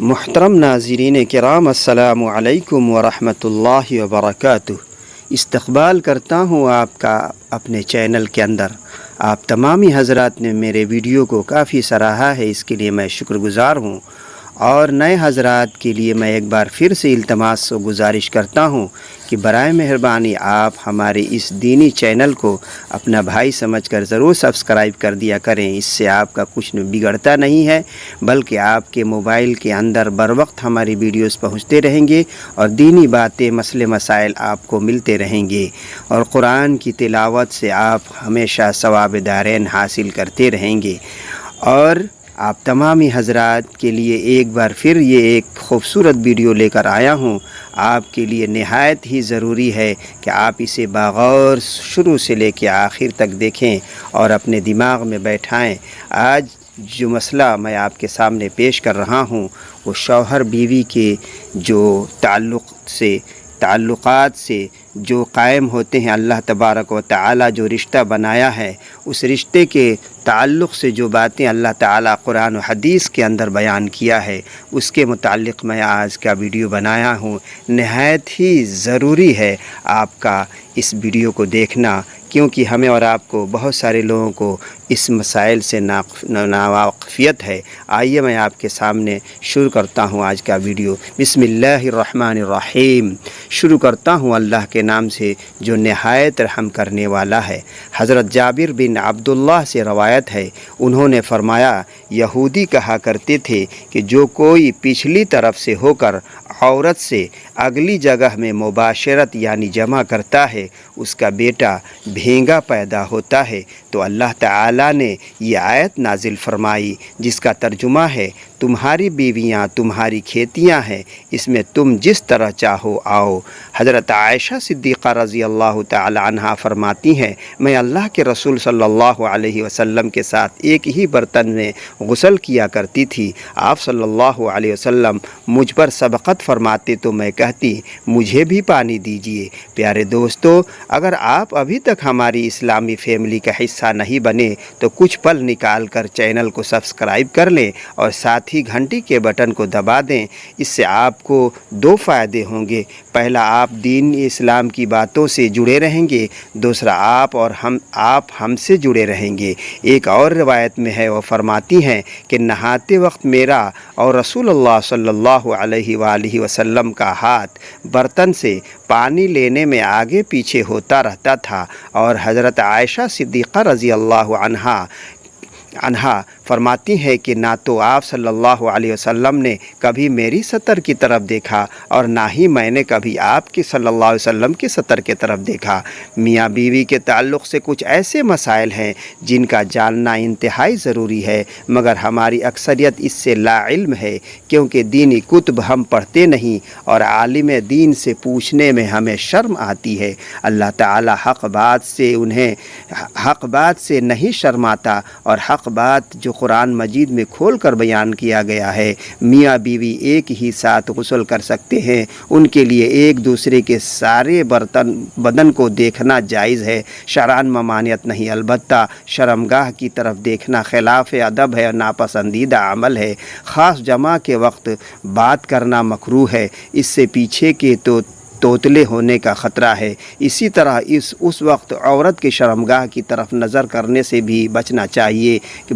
محترم ناظرین کرام، السلام علیکم ورحمۃ اللہ وبرکاتہ۔ استقبال کرتا ہوں آپ کا اپنے چینل کے اندر۔ آپ تمامی حضرات نے میرے ویڈیو کو کافی سراہا ہے، اس کے لیے میں شکر گزار ہوں۔ اور نئے حضرات کے لیے میں ایک بار پھر سے التماس و گزارش کرتا ہوں کہ برائے مہربانی آپ ہمارے اس دینی چینل کو اپنا بھائی سمجھ کر ضرور سبسکرائب کر دیا کریں۔ اس سے آپ کا کچھ بگڑتا نہیں ہے، بلکہ آپ کے موبائل کے اندر بر وقت ہماری ویڈیوز پہنچتے رہیں گے اور دینی باتیں، مسئلے مسائل آپ کو ملتے رہیں گے، اور قرآن کی تلاوت سے آپ ہمیشہ ثواب دارین حاصل کرتے رہیں گے۔ اور آپ تمامی حضرات کے لیے ایک بار پھر یہ ایک خوبصورت ویڈیو لے کر آیا ہوں۔ آپ کے لیے نہایت ہی ضروری ہے کہ آپ اسے بغور شروع سے لے کے آخر تک دیکھیں اور اپنے دماغ میں بیٹھائیں۔ آج جو مسئلہ میں آپ کے سامنے پیش کر رہا ہوں وہ شوہر بیوی کے جو تعلقات سے جو قائم ہوتے ہیں، اللہ تبارک و تعالی جو رشتہ بنایا ہے، اس رشتے کے تعلق سے جو باتیں اللہ تعالیٰ قرآن و حدیث کے اندر بیان کیا ہے، اس کے متعلق میں آج کا ویڈیو بنایا ہوں۔ نہایت ہی ضروری ہے آپ کا اس ویڈیو کو دیکھنا، کیونکہ ہمیں اور آپ کو بہت سارے لوگوں کو اس مسائل سے ناواقفیت ہے۔ آئیے میں آپ کے سامنے شروع کرتا ہوں آج کا ویڈیو۔ بسم اللہ الرحمن الرحیم۔ شروع کرتا ہوں اللہ کے نام سے جو نہایت رحم کرنے والا ہے۔ حضرت جابر بن عبداللہ سے روایت ہے، انہوں نے فرمایا، یہودی کہا کرتے تھے کہ جو کوئی پچھلی طرف سے ہو کر عورت سے اگلی جگہ میں مباشرت یعنی جمع کرتا ہے، اس کا بیٹا بھینگا پیدا ہوتا ہے۔ تو اللہ تعالیٰ نے یہ آیت نازل فرمائی جس کا ترجمہ ہے، تمہاری بیویاں تمہاری کھیتیاں ہیں، اس میں تم جس طرح چاہو آؤ۔ حضرت عائشہ صدیقہ رضی اللہ تعالی عنہا فرماتی ہیں، میں اللہ کے رسول صلی اللہ علیہ وسلم کے ساتھ ایک ہی برتن میں غسل کیا کرتی تھی۔ آپ صلی اللہ علیہ وسلم مجھ پر سبقت فرماتے تو میں کہتی، مجھے بھی پانی دیجیے۔ پیارے دوستو، اگر آپ ابھی تک ہماری اسلامی فیملی کا حصہ نہیں بنے تو کچھ پل نکال کر چینل کو سبسکرائب کر لیں اور ساتھ ہی گھنٹی کے بٹن کو دبا دیں۔ اس سے آپ کو دو فائدے ہوں گے۔ پہلا، آپ دین اسلام کی باتوں سے جڑے رہیں گے، دوسرا آپ ہم سے جڑے رہیں گے۔ ایک اور روایت میں ہے، وہ فرماتی ہیں کہ نہاتے وقت میرا اور رسول اللہ صلی اللہ علیہ وآلہ وسلم کا ہاتھ برتن سے پانی لینے میں آگے پیچھے ہوتا رہتا تھا، اور حضرت عائشہ صدیقہ رضی اللہ عنہا فرماتی ہے کہ نہ تو آپ صلی اللہ علیہ وسلم نے کبھی میری سطر کی طرف دیکھا اور نہ ہی میں نے کبھی آپ کی صلی اللہ علیہ وسلم کی سطر کی طرف دیکھا۔ میاں بیوی کے تعلق سے کچھ ایسے مسائل ہیں جن کا جاننا انتہائی ضروری ہے، مگر ہماری اکثریت اس سے لا علم ہے، کیونکہ دینی کتب ہم پڑھتے نہیں اور عالم دین سے پوچھنے میں ہمیں شرم آتی ہے۔ اللہ تعالی حق بات سے نہیں شرماتا، اور حق بات جو قرآن مجید میں کھول کر بیان کیا گیا ہے، میاں بیوی ایک ہی ساتھ غسل کر سکتے ہیں، ان کے لیے ایک دوسرے کے سارے بدن کو دیکھنا جائز ہے، شرعاً ممانعت نہیں، البتہ شرمگاہ کی طرف دیکھنا خلاف ادب ہے اور ناپسندیدہ عمل ہے۔ خاص جمعہ کے وقت بات کرنا مکروہ ہے، اس سے پیچھے کے توتلے ہونے کا خطرہ ہے۔ اسی طرح اس وقت عورت کے شرمگاہ کی طرف نظر کرنے سے بھی بچنا چاہیے کہ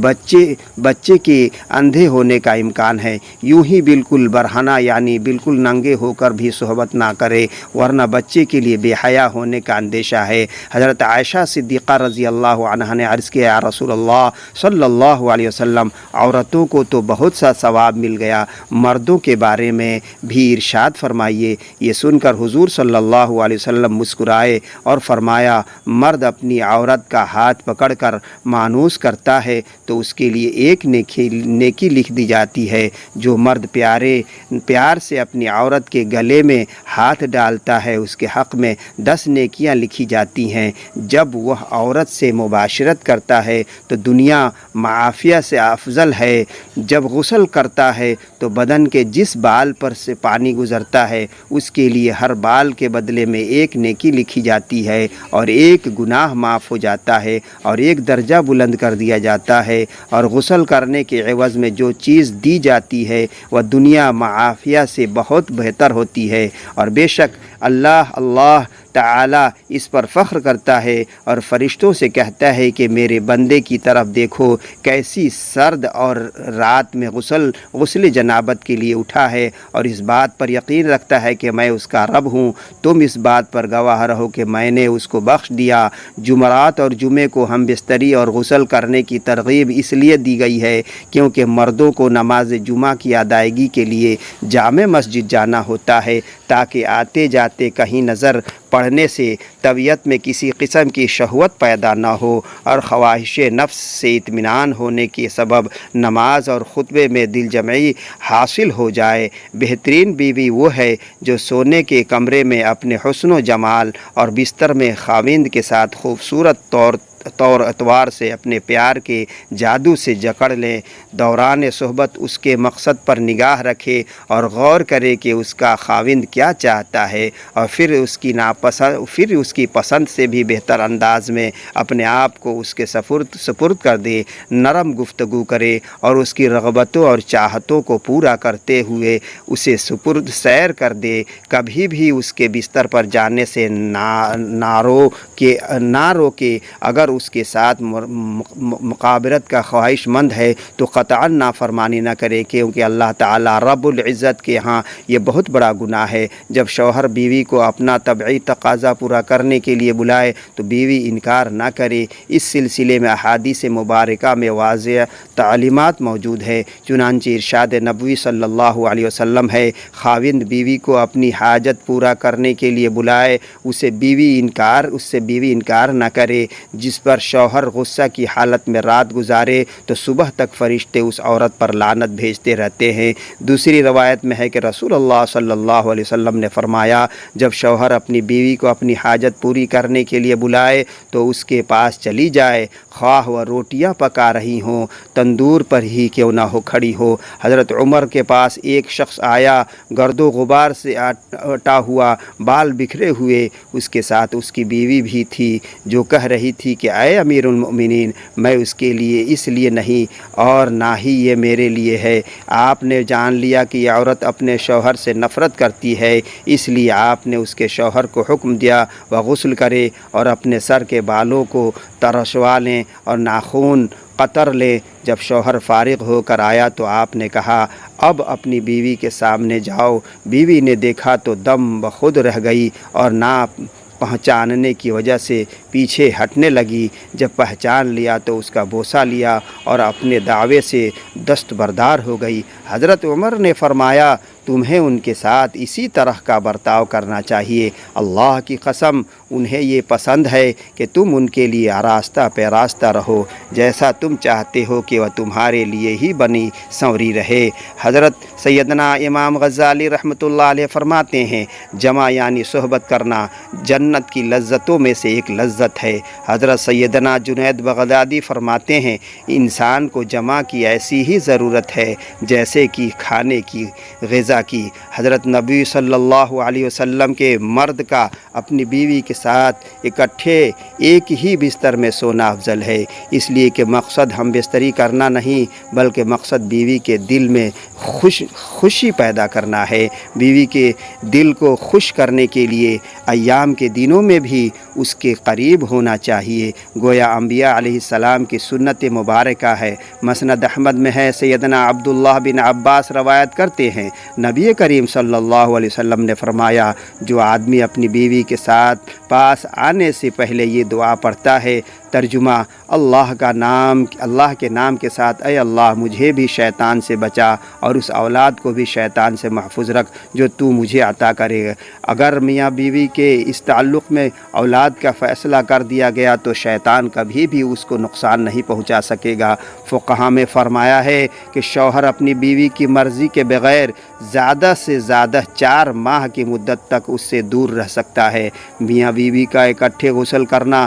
بچے کے اندھے ہونے کا امکان ہے۔ یوں ہی بالکل برہنہ یعنی بالکل ننگے ہو کر بھی صحبت نہ کرے، ورنہ بچے کے لیے بے حیا ہونے کا اندیشہ ہے۔ حضرت عائشہ صدیقہ رضی اللہ عنہا نے عرض کیا، یا رسول اللہ صلی اللہ علیہ وسلم، عورتوں کو تو بہت سا ثواب مل گیا، مردوں کے بارے میں بھی ارشاد فرمائیے۔ یہ سن کر حضور صلی اللہ علیہ وسلم مسکرائے اور فرمایا، مرد اپنی عورت کا ہاتھ پکڑ کر مانوس کرتا ہے تو اس کے لیے ایک نیکی لکھ دی جاتی ہے، جو مرد پیار سے اپنی عورت کے گلے میں ہاتھ ڈالتا ہے اس کے حق میں 10 نیکیاں لکھی جاتی ہیں۔ جب وہ عورت سے مباشرت کرتا ہے تو دنیا معافیہ سے افضل ہے۔ جب غسل کرتا ہے تو بدن کے جس بال پر سے پانی گزرتا ہے اس کے لیے ہر بال کے بدلے میں ایک نیکی لکھی جاتی ہے اور ایک گناہ معاف ہو جاتا ہے اور ایک درجہ بلند کر دیا جاتا ہے، اور غسل کرنے کے عوض میں جو چیز دی جاتی ہے وہ دنیا معافیہ سے بہت بہتر ہوتی ہے۔ اور بے شک اللہ تعالی اس پر فخر کرتا ہے اور فرشتوں سے کہتا ہے کہ میرے بندے کی طرف دیکھو کیسی سرد اور رات میں غسل جنابت کے لیے اٹھا ہے، اور اس بات پر یقین رکھتا ہے کہ میں اس کا رب ہوں۔ تم اس بات پر گواہ رہو کہ میں نے اس کو بخش دیا۔ جمعرات اور جمعے کو ہم بستری اور غسل کرنے کی ترغیب اس لیے دی گئی ہے کیونکہ مردوں کو نماز جمعہ کی ادائیگی کے لیے جامع مسجد جانا ہوتا ہے تاکہ آتے جاتے کہیں نظر پڑھنے سے طبیعت میں کسی قسم کی شہوت پیدا نہ ہو، اور خواہش نفس سے اطمینان ہونے کے سبب نماز اور خطبے میں دل جمعی حاصل ہو جائے۔ بہترین بیوی وہ ہے جو سونے کے کمرے میں اپنے حسن و جمال اور بستر میں خاوند کے ساتھ خوبصورت طور اتوار سے اپنے پیار کے جادو سے جکڑ لیں، دوران صحبت اس کے مقصد پر نگاہ رکھے اور غور کرے کہ اس کا خاوند کیا چاہتا ہے، اور پھر اس کی پسند سے بھی بہتر انداز میں اپنے آپ کو اس کے سپرد کر دے، نرم گفتگو کرے اور اس کی رغبتوں اور چاہتوں کو پورا کرتے ہوئے اسے سپرد سیر کر دے۔ کبھی بھی اس کے بستر پر جانے سے نہ روکے۔ اگر اس کے ساتھ مقابرت کا خواہش مند ہے تو قطعاً نافرمانی نہ کرے، کیونکہ اللہ تعالیٰ رب العزت کے ہاں یہ بہت بڑا گناہ ہے۔ جب شوہر بیوی کو اپنا طبعی تقاضا پورا کرنے کے لیے بلائے تو بیوی انکار نہ کرے۔ اس سلسلے میں احادیث مبارکہ میں واضح تعلیمات موجود ہے، چنانچہ ارشاد نبوی صلی اللہ علیہ وسلم ہے، خاوند بیوی کو اپنی حاجت پورا کرنے کے لیے بلائے، اس سے بیوی انکار نہ کرے۔ جس پر شوہر غصہ کی حالت میں رات گزارے تو صبح تک فرشتے اس عورت پر لعنت بھیجتے رہتے ہیں۔ دوسری روایت میں ہے کہ رسول اللہ صلی اللہ علیہ وسلم نے فرمایا، جب شوہر اپنی بیوی کو اپنی حاجت پوری کرنے کے لیے بلائے تو اس کے پاس چلی جائے، خواہ وہ روٹیاں پکا رہی ہوں، تندور پر ہی کیوں نہ ہو کھڑی ہو۔ حضرت عمر کے پاس ایک شخص آیا، گرد و غبار سے اٹا ہوا، بال بکھرے ہوئے، اس کے ساتھ اس کی بیوی بھی تھی، جو کہہ رہی تھی کہ اے امیر المؤمنین، میں اس کے لیے اس لیے نہیں اور نہ ہی یہ میرے لیے ہے۔ آپ نے جان لیا کہ یہ عورت اپنے شوہر سے نفرت کرتی ہے، اس لیے آپ نے اس کے شوہر کو حکم دیا وہ غسل کرے اور اپنے سر کے بالوں کو ترشوا لیں اور ناخون قطر لیں۔ جب شوہر فارغ ہو کر آیا تو آپ نے کہا، اب اپنی بیوی کے سامنے جاؤ۔ بیوی نے دیکھا تو دم بخود رہ گئی اور نہ پہچاننے کی وجہ سے پیچھے ہٹنے لگی۔ جب پہچان لیا تو اس کا بوسہ لیا اور اپنے دعوے سے دستبردار ہو گئی۔ حضرت عمر نے فرمایا، تمہیں ان کے ساتھ اسی طرح کا برتاؤ کرنا چاہیے۔ اللہ کی قسم انہیں یہ پسند ہے کہ تم ان کے لیے آراستہ پیراستہ رہو، جیسا تم چاہتے ہو کہ وہ تمہارے لیے ہی بنی سنوری رہے۔ حضرت سیدنا امام غزالی رحمۃ اللہ علیہ فرماتے ہیں، جمع یعنی صحبت کرنا جنت کی لذتوں میں سے ایک لذت ہے۔ حضرت سیدنا جنید بغدادی فرماتے ہیں، انسان کو جمع کی ایسی ہی ضرورت ہے جیسے کہ کھانے کی غذا کی۔ حضرت نبی صلی اللہ علیہ وسلم کے مرد کا اپنی بیوی کے ساتھ اکٹھے ایک ہی بستر میں سونا افضل ہے، اس لیے کہ مقصد ہم بستری کرنا نہیں بلکہ مقصد بیوی کے دل میں خوشی پیدا کرنا ہے۔ بیوی کے دل کو خوش کرنے کے لیے ایام کے دنوں میں بھی اس کے قریب ہونا چاہیے، گویا انبیاء علیہ السلام کی سنت مبارکہ ہے۔ مسند احمد میں ہے، سیدنا عبداللہ بن عباس روایت کرتے ہیں، نبی کریم صلی اللہ علیہ وسلم نے فرمایا، جو آدمی اپنی بیوی کے ساتھ پاس آنے سے پہلے یہ دعا پڑھتا ہے، ترجمہ، اللہ کے نام کے ساتھ، اے اللہ مجھے بھی شیطان سے بچا اور اس اولاد کو بھی شیطان سے محفوظ رکھ جو تو مجھے عطا کرے گا۔ اگر میاں بیوی کے اس تعلق میں اولاد کا فیصلہ کر دیا گیا تو شیطان کبھی بھی اس کو نقصان نہیں پہنچا سکے گا۔ فقہا میں فرمایا ہے کہ شوہر اپنی بیوی کی مرضی کے بغیر زیادہ سے زیادہ 4 ماہ کی مدت تک اس سے دور رہ سکتا ہے۔ میاں بیوی کا اکٹھے غسل کرنا،